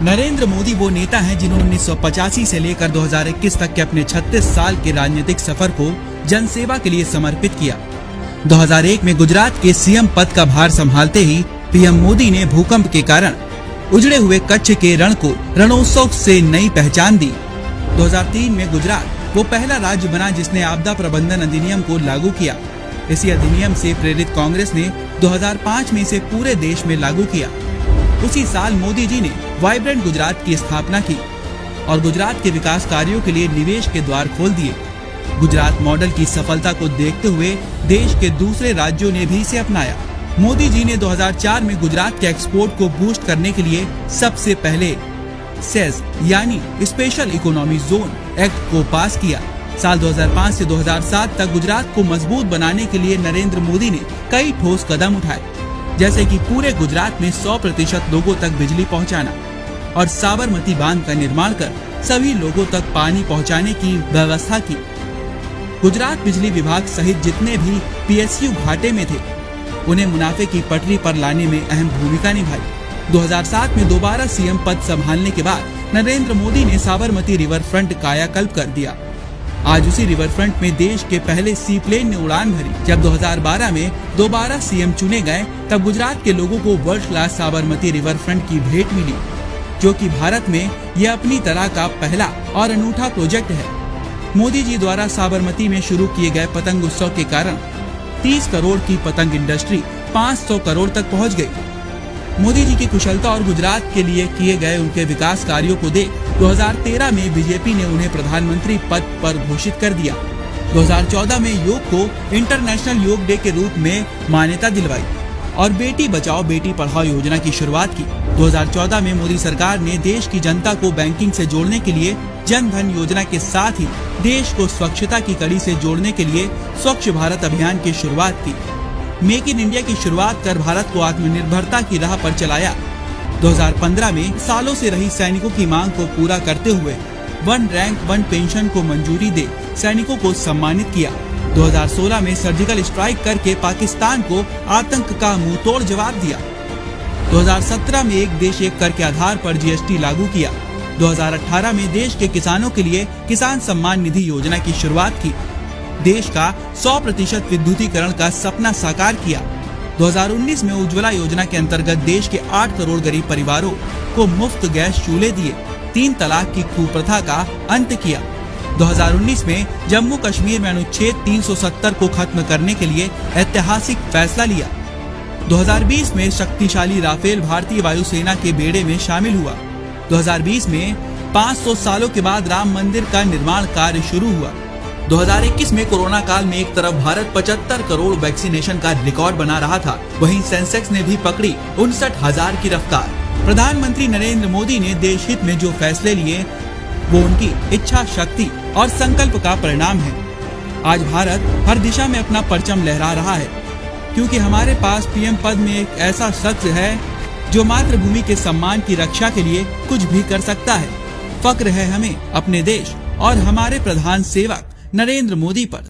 नरेंद्र मोदी वो नेता हैं जिन्होंने 1985 से लेकर 2021 तक के अपने 36 साल के राजनीतिक सफर को जनसेवा के लिए समर्पित किया। 2001 में गुजरात के सीएम पद का भार संभालते ही पीएम मोदी ने भूकंप के कारण उजड़े हुए कच्छ के रण को रणोत्सव से नई पहचान दी। 2003 में गुजरात वो पहला राज्य बना जिसने आपदा प्रबंधन अधिनियम को लागू किया। इसी अधिनियम से प्रेरित कांग्रेस ने 2005 में इसे पूरे देश में लागू किया। उसी साल मोदी जी ने वाइब्रेंट गुजरात की स्थापना की और गुजरात के विकास कार्यों के लिए निवेश के द्वार खोल दिए। गुजरात मॉडल की सफलता को देखते हुए देश के दूसरे राज्यों ने भी इसे अपनाया। मोदी जी ने 2004 में गुजरात के एक्सपोर्ट को बूस्ट करने के लिए सबसे पहले सेज यानी स्पेशल इकोनॉमी जोन एक्ट को पास किया। साल 2005 से 2007 तक गुजरात को मजबूत बनाने के लिए नरेंद्र मोदी ने कई ठोस कदम उठाए, जैसे कि पूरे गुजरात में 100% लोगों तक बिजली पहुंचाना और साबरमती बांध का निर्माण कर सभी लोगों तक पानी पहुंचाने की व्यवस्था की। गुजरात बिजली विभाग सहित जितने भी पीएसयू घाटे में थे उन्हें मुनाफे की पटरी पर लाने में अहम भूमिका निभाई। 2007 में दोबारा सीएम पद संभालने के बाद नरेंद्र मोदी ने साबरमती रिवर फ्रंट कायाकल्प कर दिया। आज उसी रिवर फ्रंट में देश के पहले सी प्लेन ने उड़ान भरी। जब 2012 में दोबारा सीएम चुने गए तब गुजरात के लोगों को world class Sabarmati river front की भेंट मिली, जो कि भारत में यह अपनी तरह का पहला और अनूठा प्रोजेक्ट है। मोदी जी द्वारा साबरमती में शुरू किए गए पतंग उत्सव के कारण 30 करोड़ की पतंग इंडस्ट्री 500 करोड़ तक पहुंच गई। मोदी जी की कुशलता और गुजरात के लिए किए गए उनके विकास कार्यों को देख 2013 में बीजेपी ने उन्हें प्रधानमंत्री पद पर घोषित कर दिया। 2014 में योग को इंटरनेशनल योग डे के रूप में मान्यता दिलवाई और बेटी बचाओ बेटी पढ़ाओ योजना की शुरुआत की। 2014 में मोदी सरकार ने देश की जनता को बैंकिंग से जोड़ने के लिए जन धन योजना के साथ ही देश को स्वच्छता की कड़ी से जोड़ने के लिए स्वच्छ भारत अभियान की शुरुआत की। मेक इन इंडिया की शुरुआत कर भारत को आत्मनिर्भरता की राह पर चलाया। 2015 में सालों से रही सैनिकों की मांग को पूरा करते हुए 1 रैंक 1 पेंशन को मंजूरी दे सैनिकों को सम्मानित किया। 2016 में सर्जिकल स्ट्राइक करके पाकिस्तान को आतंक का मुंहतोड़ जवाब दिया। 2017 में एक देश एक कर के आधार पर जीएसटी लागू किया। 2018 में देश के किसानों के लिए किसान सम्मान निधि योजना की शुरुआत की। देश का 100% विद्युतीकरण का सपना साकार किया। 2019 में उज्ज्वला योजना के अंतर्गत देश के 8 करोड़ गरीब परिवारों को मुफ्त गैस चूल्हे दिए। 3 तलाक की कुप्रथा का अंत किया। 2019 में जम्मू कश्मीर में अनुच्छेद 370 को खत्म करने के लिए ऐतिहासिक फैसला लिया। 2020 में शक्तिशाली राफेल भारतीय वायुसेना के बेड़े में शामिल हुआ। 2020 में 500 सालों के बाद राम मंदिर का निर्माण कार्य शुरू हुआ। 2021 में कोरोना काल में एक तरफ भारत 75 करोड़ वैक्सीनेशन का रिकॉर्ड बना रहा था, वहीं सेंसेक्स ने भी पकड़ी 59,000 की रफ्तार। प्रधानमंत्री नरेंद्र मोदी ने देश हित में जो फैसले लिए वो उनकी इच्छा शक्ति और संकल्प का परिणाम है। आज भारत हर दिशा में अपना परचम लहरा रहा है, क्योंकि हमारे पास पीएम पद में एक ऐसा शख्स है जो मातृभूमि के सम्मान की रक्षा के लिए कुछ भी कर सकता है। फक्र है हमें अपने देश और हमारे प्रधान सेवक नरेंद्र मोदी पर।